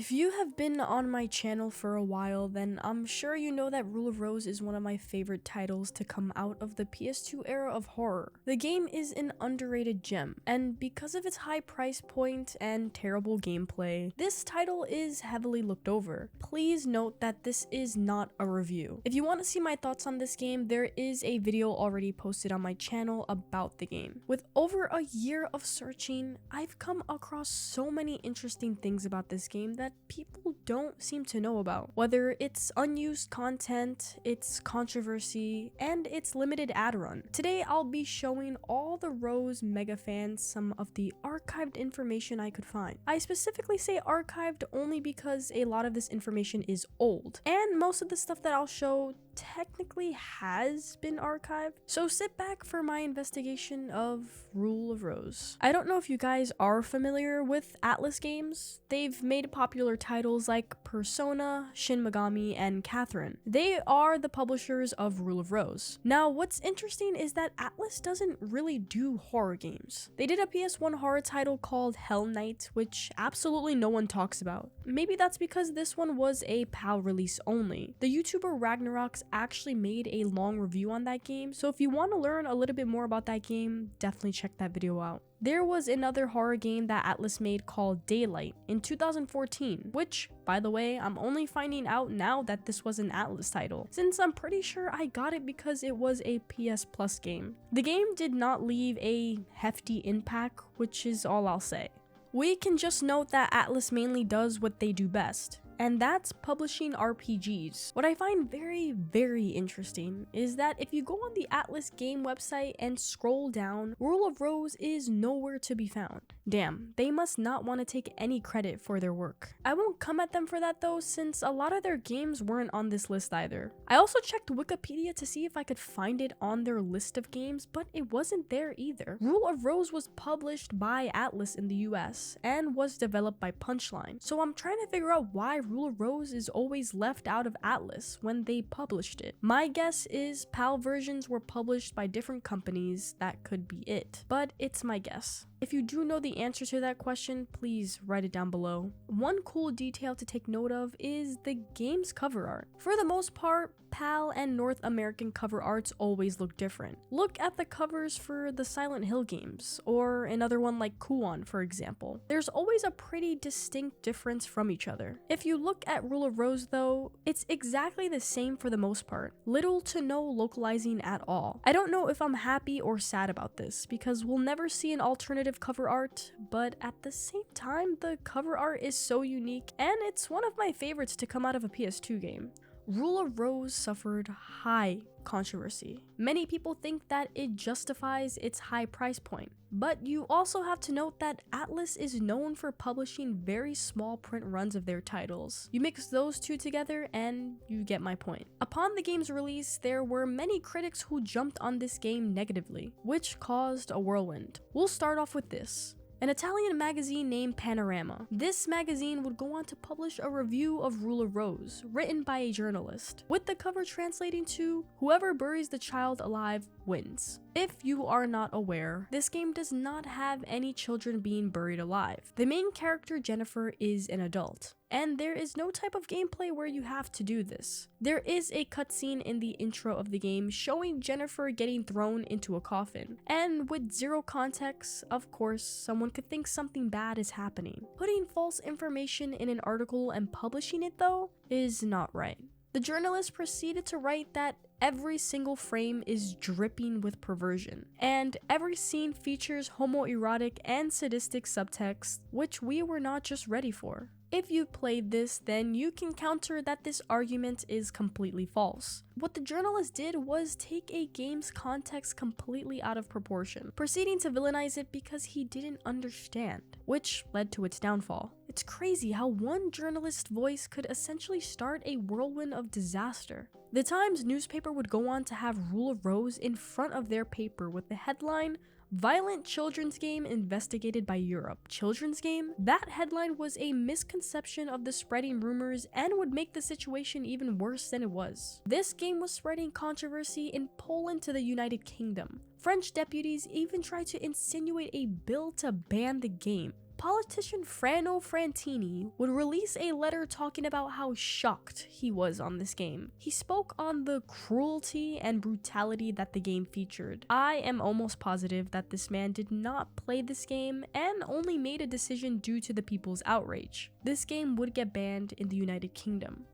If you have been on my channel for a while, then I'm sure you know that Rule of Rose is one of my favorite titles to come out of the PS2 era of horror. The game is an underrated gem, and because of its high price point and terrible gameplay, this title is heavily looked over. Please note that this is not a review. If you want to see my thoughts on this game, there is a video already posted on my channel about the game. With over a year of searching, I've come across so many interesting things about this game that people don't seem to know about. Whether it's unused content, its controversy, and its limited ad run. Today I'll be showing all the Rose mega fans some of the archived information I could find. I specifically say archived only because a lot of this information is old, and most of the stuff that I'll show technically has been archived. So sit back for my investigation of Rule of Rose. I don't know if you guys are familiar with Atlus games. They've made popular titles like Persona, Shin Megami, and Catherine. They are the publishers of Rule of Rose. Now, what's interesting is that Atlus doesn't really do horror games. They did a PS1 horror title called Hell Knight, which absolutely no one talks about. Maybe that's because this one was a PAL release only. The YouTuber Ragnarok's actually made a long review on that game, so if you want to learn a little bit more about that game, definitely check that video out. There was another horror game that Atlus made called Daylight in 2014, which, by the way, I'm only finding out now that this was an Atlus title, since I'm pretty sure I got it because it was a PS Plus game. The game did not leave a hefty impact, which is all I'll say. We can just note that Atlus mainly does what they do best, and that's publishing RPGs. What I find very interesting is that if you go on the Atlus game website and scroll down, Rule of Rose is nowhere to be found. Damn, they must not want to take any credit for their work. I won't come at them for that though, since a lot of their games weren't on this list either. I also checked Wikipedia to see if I could find it on their list of games, but it wasn't there either. Rule of Rose was published by Atlus in the US and was developed by Punchline, so I'm trying to figure out why Rule of Rose is always left out of Atlus when they published it. My guess is PAL versions were published by different companies. That could be it, but it's my guess. If you do know the answer to that question, please write it down below. One cool detail to take note of is the game's cover art. For the most part, PAL and North American cover arts always look different. Look at the covers for the Silent Hill games, or another one like Kuon, for example. There's always a pretty distinct difference from each other. If you look at Rule of Rose though, it's exactly the same for the most part. Little to no localizing at all. I don't know if I'm happy or sad about this, because we'll never see an alternative cover art, but at the same time, the cover art is so unique, and it's one of my favorites to come out of a PS2 game. Rule of Rose suffered high controversy. Many people think that it justifies its high price point, but you also have to note that Atlus is known for publishing very small print runs of their titles. You mix those two together and you get my point. Upon the game's release, there were many critics who jumped on this game negatively, which caused a whirlwind. We'll start off with this. An Italian magazine named Panorama. This magazine would go on to publish a review of Rule of Rose, written by a journalist, with the cover translating to, "Whoever buries the child alive wins." If you are not aware, this game does not have any children being buried alive. The main character, Jennifer, is an adult, and there is no type of gameplay where you have to do this. There is a cutscene in the intro of the game showing Jennifer getting thrown into a coffin, and with zero context, of course, someone could think something bad is happening. Putting false information in an article and publishing it though is not right. The journalist proceeded to write that every single frame is dripping with perversion, and every scene features homoerotic and sadistic subtext, which we were not just ready for. If you've played this, then you can counter that this argument is completely false. What the journalist did was take a game's context completely out of proportion, proceeding to villainize it because he didn't understand, which led to its downfall. It's crazy how one journalist's voice could essentially start a whirlwind of disaster. The Times newspaper would go on to have Rule of Rose in front of their paper with the headline, "Violent children's game investigated by Europe." Children's game? That headline was a misconception of the spreading rumors and would make the situation even worse than it was. This game was spreading controversy in Poland to the United Kingdom. French deputies even tried to insinuate a bill to ban the game. politician Frano Frantini would release a letter talking about how shocked he was on this game. He spoke on the cruelty and brutality that the game featured. I am almost positive that this man did not play this game and only made a decision due to the people's outrage. This game would get banned in the United Kingdom.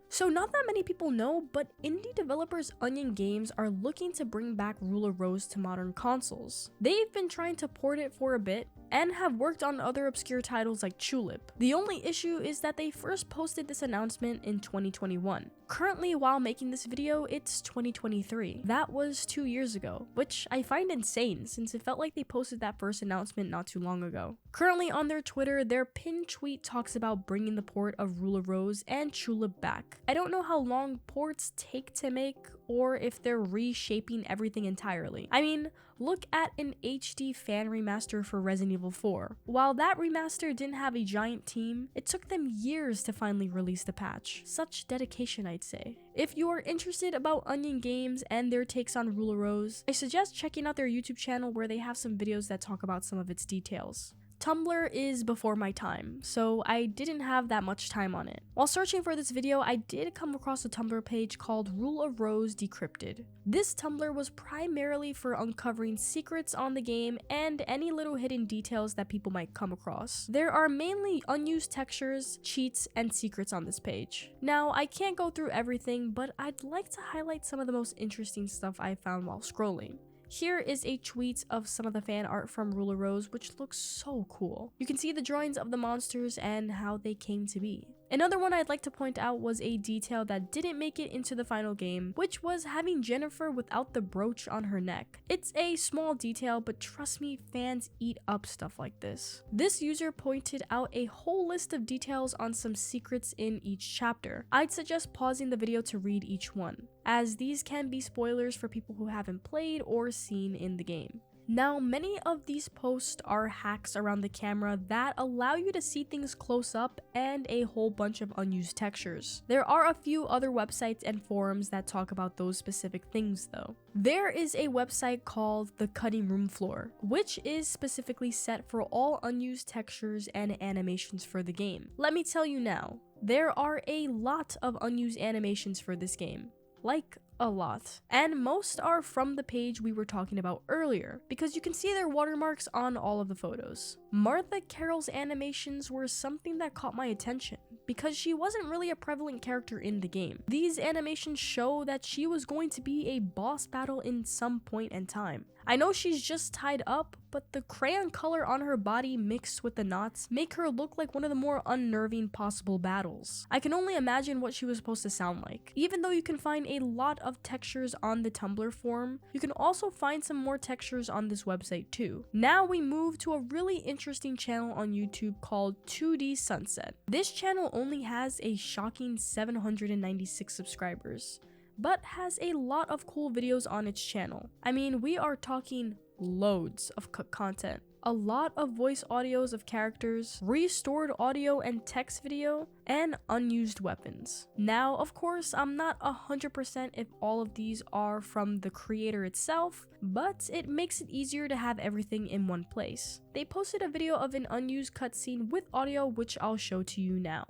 So not that many people know, but indie developers Onion Games are looking to bring back Rule of Rose to modern consoles. They've been trying to port it for a bit and have worked on other obscure titles like Tulip. The only issue is that they first posted this announcement in 2021. Currently, while making this video, it's 2023. That was 2 years ago, which I find insane since it felt like they posted that first announcement not too long ago. Currently on their Twitter, their pinned tweet talks about bringing the port of Rule of Rose and Tulip back. I don't know how long ports take to make or if they're reshaping everything entirely. I mean, look at an HD fan remaster for Resident Evil 4. While that remaster didn't have a giant team, it took them years to finally release the patch. Such dedication, I'd say. If you are interested about Onion Games and their takes on Rule of Rose, I suggest checking out their YouTube channel where they have some videos that talk about some of its details. Tumblr is before my time, so I didn't have that much time on it. While searching for this video, I did come across a Tumblr page called Rule of Rose Decrypted. This Tumblr was primarily for uncovering secrets on the game and any little hidden details that people might come across. There are mainly unused textures, cheats, and secrets on this page. Now, I can't go through everything, but I'd like to highlight some of the most interesting stuff I found while scrolling. Here is a tweet of some of the fan art from Rule of Rose, which looks so cool. You can see the drawings of the monsters and how they came to be. Another one I'd like to point out was a detail that didn't make it into the final game, which was having Jennifer without the brooch on her neck. It's a small detail, but trust me, fans eat up stuff like this. This user pointed out a whole list of details on some secrets in each chapter. I'd suggest pausing the video to read each one, as these can be spoilers for people who haven't played or seen in the game. Now, many of these posts are hacks around the camera that allow you to see things close up and a whole bunch of unused textures. There are a few other websites and forums that talk about those specific things though. There is a website called the Cutting Room Floor, which is specifically set for all unused textures and animations for the game. Let me tell you now, there are a lot of unused animations for this game. Like, a lot. And most are from the page we were talking about earlier, because you can see their watermarks on all of the photos. Martha Carroll's animations were something that caught my attention, because she wasn't really a prevalent character in the game. These animations show that she was going to be a boss battle in some point in time. I know she's just tied up, but the crayon color on her body mixed with the knots make her look like one of the more unnerving possible battles. I can only imagine what she was supposed to sound like. Even though you can find a lot of textures on the Tumblr forum, you can also find some more textures on this website too. Now we move to a really interesting channel on YouTube called 2D Sunset. This channel only has a shocking 796 subscribers, but has a lot of cool videos on its channel. I mean, we are talking loads of content. A lot of voice audios of characters, restored audio and text video, and unused weapons. Now, of course, I'm not 100% if all of these are from the creator itself, but it makes it easier to have everything in one place. They posted a video of an unused cutscene with audio, which I'll show to you now.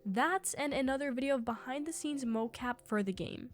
That and another video of behind the scenes mocap for the game.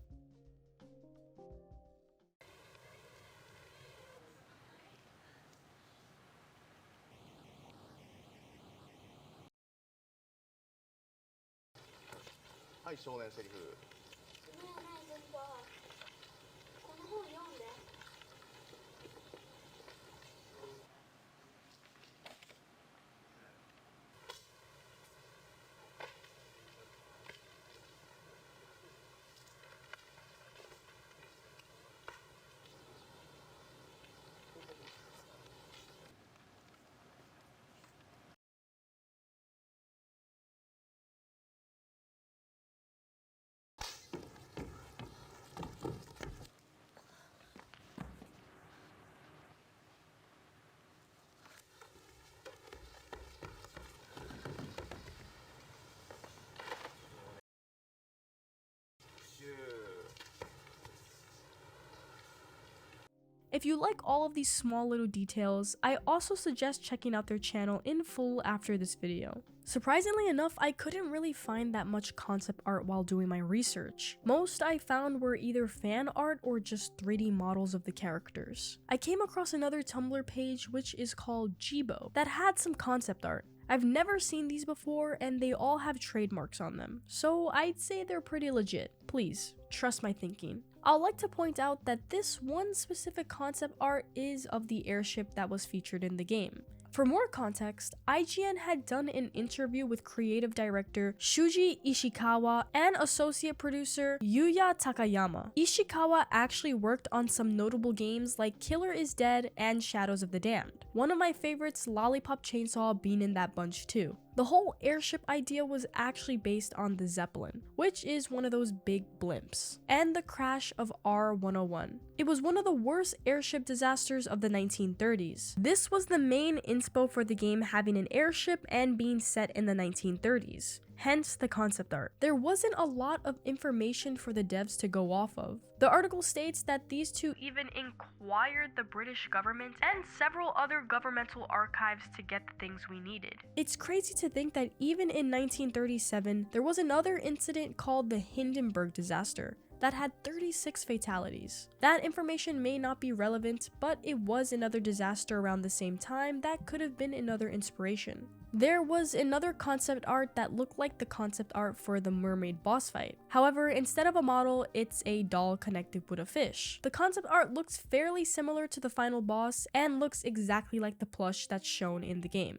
If you like all of these small little details, I also suggest checking out their channel in full after this video. Surprisingly enough, I couldn't really find that much concept art while doing my research. Most I found were either fan art or just 3D models of the characters. I came across another Tumblr page which is called Jibo that had some concept art. I've never seen these before and they all have trademarks on them, so I'd say they're pretty legit. Please, trust my thinking. I'd like to point out that this one specific concept art is of the airship that was featured in the game. For more context, IGN had done an interview with creative director Shuji Ishikawa and associate producer Yuya Takayama. Ishikawa actually worked on some notable games like Killer is Dead and Shadows of the Damned. One of my favorites, Lollipop Chainsaw, being in that bunch too. The whole airship idea was actually based on the Zeppelin, which is one of those big blimps, and the crash of R-101. It was one of the worst airship disasters of the 1930s. This was the main inspo for the game having an airship and being set in the 1930s. Hence the concept art. There wasn't a lot of information for the devs to go off of. The article states that these two even inquired the British government and several other governmental archives to get the things we needed. It's crazy to think that even in 1937, there was another incident called the Hindenburg disaster that had 36 fatalities. That information may not be relevant, but it was another disaster around the same time that could have been another inspiration. There was another concept art that looked like the concept art for the mermaid boss fight. However, instead of a model, it's a doll connected with a fish. The concept art looks fairly similar to the final boss and looks exactly like the plush that's shown in the game.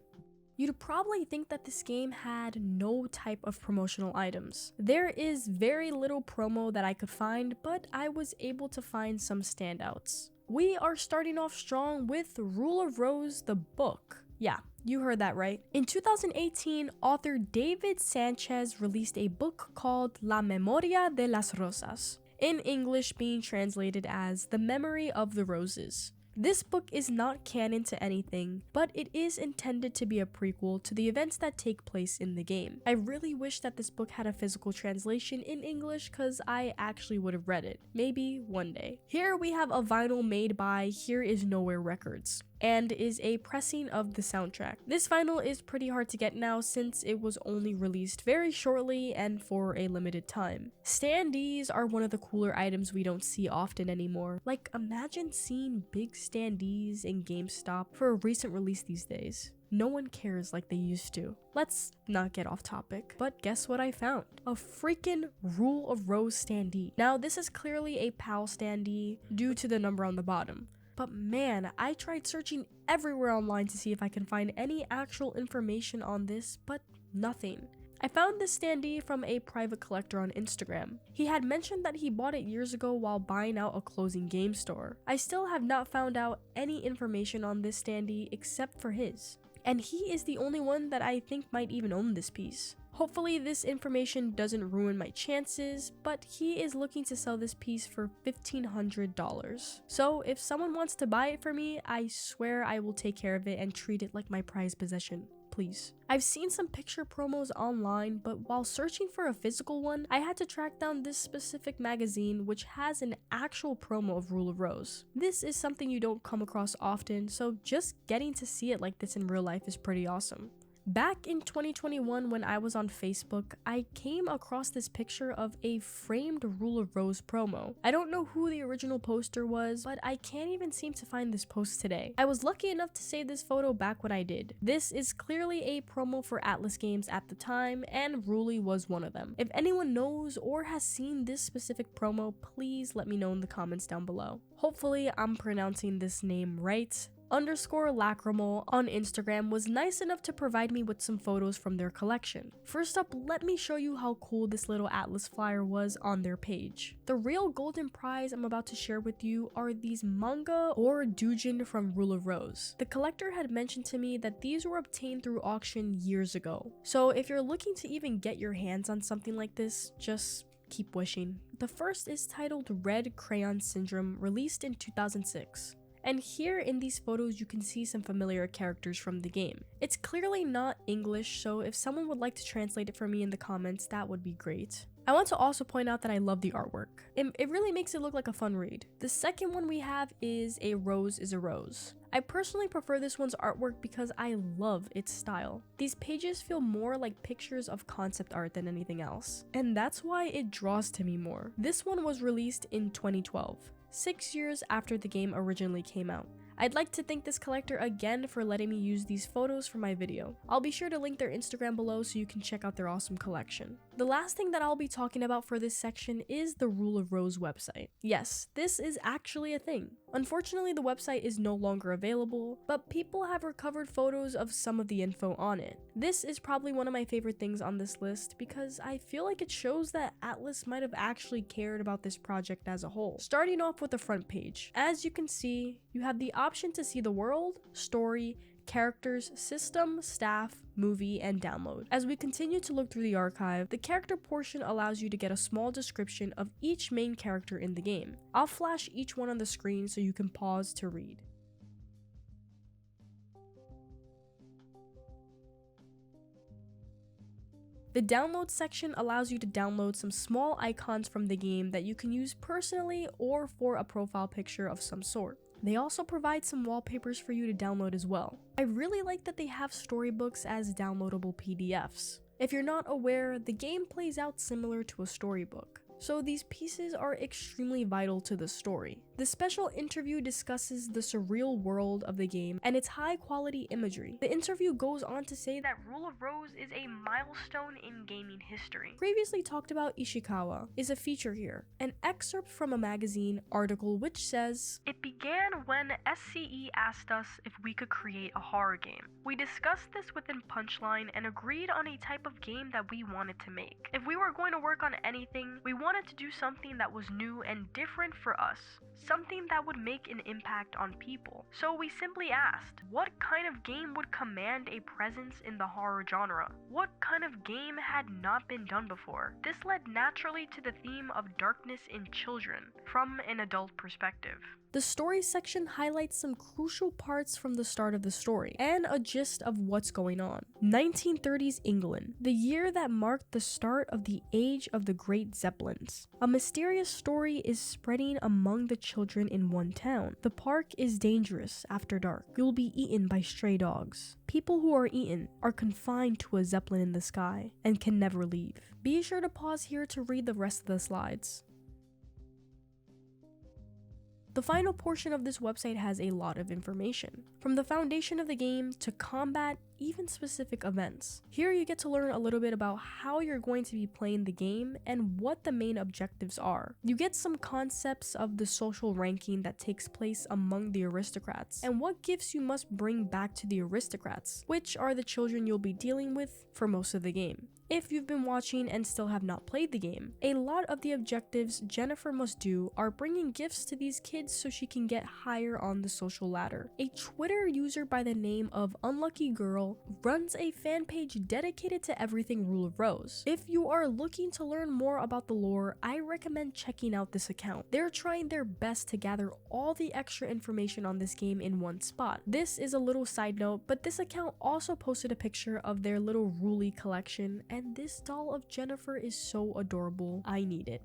You'd probably think that this game had no type of promotional items. There is very little promo that I could find, but I was able to find some standouts. We are starting off strong with Rule of Rose, the book. Yeah, you heard that right. In 2018, author David Sanchez released a book called La Memoria de las Rosas, in English being translated as The Memory of the Roses. This book is not canon to anything, but it is intended to be a prequel to the events that take place in the game. I really wish that this book had a physical translation in English because I actually would have read it. Maybe one day. Here we have a vinyl made by Here Is Nowhere Records, and is a pressing of the soundtrack. This vinyl is pretty hard to get now since it was only released very shortly and for a limited time. Standees are one of the cooler items we don't see often anymore. Like, imagine seeing big standees in GameStop for a recent release these days. No one cares like they used to. Let's not get off topic, but guess what I found? A freaking Rule of Rose standee. Now, this is clearly a PAL standee due to the number on the bottom. But man, I tried searching everywhere online to see if I can find any actual information on this, but nothing. I found this standee from a private collector on Instagram. He had mentioned that he bought it years ago while buying out a closing game store. I still have not found out any information on this standee except for his. And he is the only one that I think might even own this piece. Hopefully this information doesn't ruin my chances, but he is looking to sell this piece for $1,500. So if someone wants to buy it for me, I swear I will take care of it and treat it like my prized possession. Please. I've seen some picture promos online, but while searching for a physical one, I had to track down this specific magazine which has an actual promo of Rule of Rose. This is something you don't come across often, so just getting to see it like this in real life is pretty awesome. Back in 2021 when I was on Facebook, I came across this picture of a framed Rule of Rose promo. I don't know who the original poster was, but I can't even seem to find this post today. I was lucky enough to save this photo back when I did. This is clearly a promo for Atlus games at the time, and Ruley was one of them. If anyone knows or has seen this specific promo, please let me know in the comments down below. Hopefully I'm pronouncing this name right. _Lacrimal on Instagram was nice enough to provide me with some photos from their collection. First up, let me show you how cool this little Atlus flyer was on their page. The real golden prize I'm about to share with you are these manga or doujin from Rule of Rose. The collector had mentioned to me that these were obtained through auction years ago. So if you're looking to even get your hands on something like this, just keep wishing. The first is titled Red Crayon Syndrome, released in 2006. And here in these photos you can see some familiar characters from the game. It's clearly not English, so if someone would like to translate it for me in the comments, that would be great. I want to also point out that I love the artwork. It really makes it look like a fun read. The second one we have is A Rose is a Rose. I personally prefer this one's artwork because I love its style. These pages feel more like pictures of concept art than anything else, and that's why it draws to me more. This one was released in 2012. 6 years after the game originally came out. I'd like to thank this collector again for letting me use these photos for my video. I'll be sure to link their Instagram below so you can check out their awesome collection. The last thing that I'll be talking about for this section is the Rule of Rose website. Yes, this is actually a thing. Unfortunately, the website is no longer available, but people have recovered photos of some of the info on it. This is probably one of my favorite things on this list because I feel like it shows that Atlus might have actually cared about this project as a whole. Starting off with the front page. As you can see, you have the option to see the world, story, characters, system, staff, movie, and download. As we continue to look through the archive, the character portion allows you to get a small description of each main character in the game. I'll flash each one on the screen so you can pause to read. The download section allows you to download some small icons from the game that you can use personally or for a profile picture of some sort. They also provide some wallpapers for you to download as well. I really like that they have storybooks as downloadable PDFs. If you're not aware, the game plays out similar to a storybook, so these pieces are extremely vital to the story. The special interview discusses the surreal world of the game and its high quality imagery. The interview goes on to say that Rule of Rose is a milestone in gaming history. Previously talked about Ishikawa is a feature here. An excerpt from a magazine article which says, "It began when SCE asked us if we could create a horror game. We discussed this within Punchline and agreed on a type of game that we wanted to make. If we were going to work on anything, we wanted to do something that was new and different for us. Something that would make an impact on people. So we simply asked, what kind of game would command a presence in the horror genre? What kind of game had not been done before? This led naturally to the theme of darkness in children, from an adult perspective." The story section highlights some crucial parts from the start of the story, and a gist of what's going on. 1930s England, the year that marked the start of the age of the Great Zeppelins. A mysterious story is spreading among the children in one town. The park is dangerous after dark. You'll be eaten by stray dogs. People who are eaten are confined to a zeppelin in the sky, and can never leave. Be sure to pause here to read the rest of the slides. The final portion of this website has a lot of information, from the foundation of the game to combat, even specific events. Here you get to learn a little bit about how you're going to be playing the game and what the main objectives are. You get some concepts of the social ranking that takes place among the aristocrats, and what gifts you must bring back to the aristocrats, which are the children you'll be dealing with for most of the game. If you've been watching and still have not played the game, a lot of the objectives Jennifer must do are bringing gifts to these kids so she can get higher on the social ladder. A Twitter user by the name of Unlucky Girl runs a fan page dedicated to everything Rule of Rose. If you are looking to learn more about the lore, I recommend checking out this account. They're trying their best to gather all the extra information on this game in one spot. This is a little side note, but this account also posted a picture of their little Ruly collection, and this doll of Jennifer is so adorable. I need it.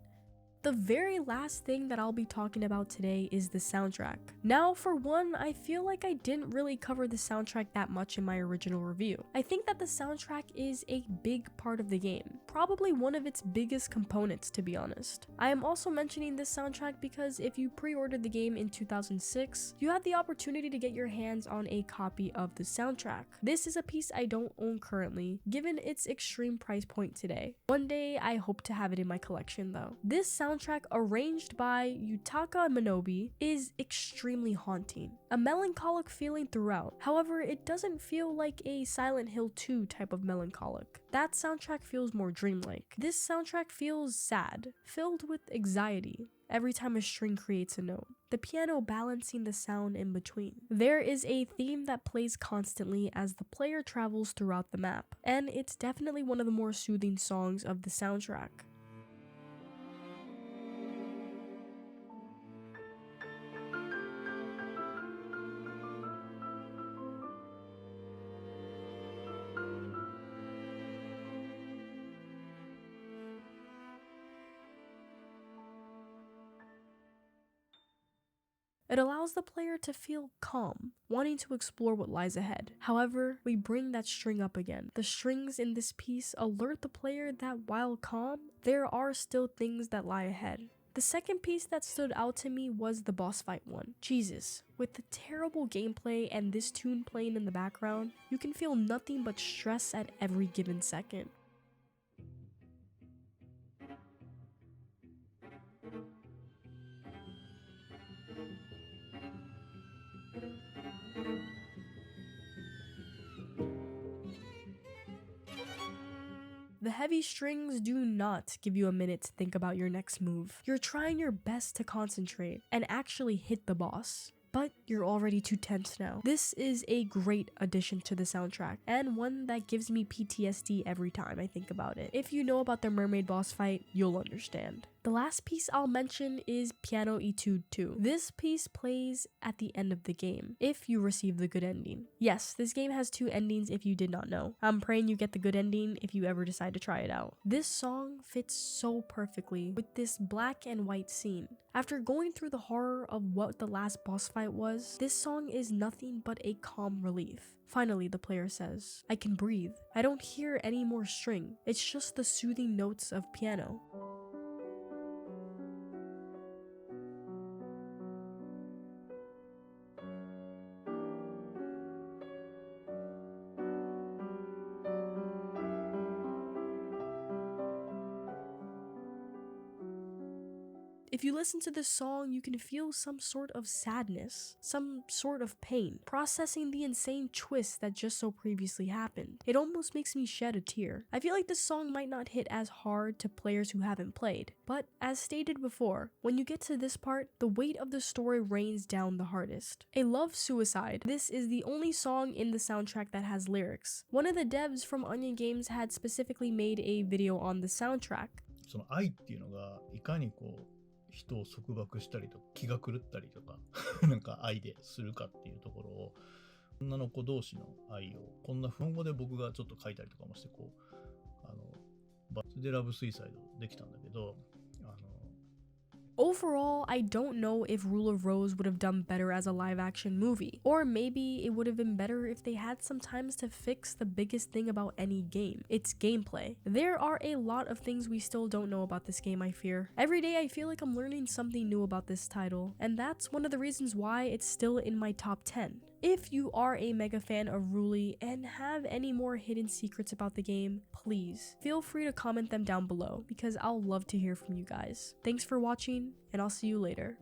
The very last thing that I'll be talking about today is the soundtrack. Now, for one, I feel like I didn't really cover the soundtrack that much in my original review. I think that the soundtrack is a big part of the game, probably one of its biggest components, to be honest. I am also mentioning this soundtrack because if you pre-ordered the game in 2006, you had the opportunity to get your hands on a copy of the soundtrack. This is a piece I don't own currently, given its extreme price point today. One day, I hope to have it in my collection though. This soundtrack, arranged by Yutaka Minobi, is extremely haunting. A melancholic feeling throughout. However, it doesn't feel like a Silent Hill 2 type of melancholic. That soundtrack feels more dreamlike. This soundtrack feels sad, filled with anxiety every time a string creates a note, the piano balancing the sound in between. There is a theme that plays constantly as the player travels throughout the map, and it's definitely one of the more soothing songs of the soundtrack. It allows the player to feel calm, wanting to explore what lies ahead. However, we bring that string up again. The strings in this piece alert the player that while calm, there are still things that lie ahead. The second piece that stood out to me was the boss fight one. Jesus, with the terrible gameplay and this tune playing in the background, you can feel nothing but stress at every given second. The heavy strings do not give you a minute to think about your next move. You're trying your best to concentrate and actually hit the boss, but you're already too tense now. This is a great addition to the soundtrack, and one that gives me PTSD every time I think about it. If you know about the mermaid boss fight, you'll understand. The last piece I'll mention is Piano Etude 2. This piece plays at the end of the game, if you receive the good ending. Yes, this game has two endings if you did not know. I'm praying you get the good ending if you ever decide to try it out. This song fits so perfectly with this black and white scene. After going through the horror of what the last boss fight was, this song is nothing but a calm relief. Finally, the player says, "I can breathe. I don't hear any more string. It's just the soothing notes of piano." If you listen to this song, you can feel some sort of sadness, some sort of pain, processing the insane twist that just so previously happened. It almost makes me shed a tear. I feel like this song might not hit as hard to players who haven't played, but as stated before, when you get to this part, the weight of the story rains down the hardest. A love suicide. This is the only song in the soundtrack that has lyrics. One of the devs from Onion Games had specifically made a video on the soundtrack. その愛っていうのがいかにこう人を束縛したりとか気が狂ったりとかなんか愛でするかっていうところを女の子同士の愛をこんな日本語で僕がちょっと書いたりとかもしてこうバスでラブスイサイドできたんだけどOverall, I don't know if Rule of Rose would have done better as a live-action movie, or maybe it would have been better if they had some times to fix the biggest thing about any game, its gameplay. There are a lot of things we still don't know about this game, I fear. Every day I feel like I'm learning something new about this title, and that's one of the reasons why it's still in my top 10. If you are a mega fan of Rule and have any more hidden secrets about the game, please feel free to comment them down below because I'll love to hear from you guys. Thanks for watching, and I'll see you later.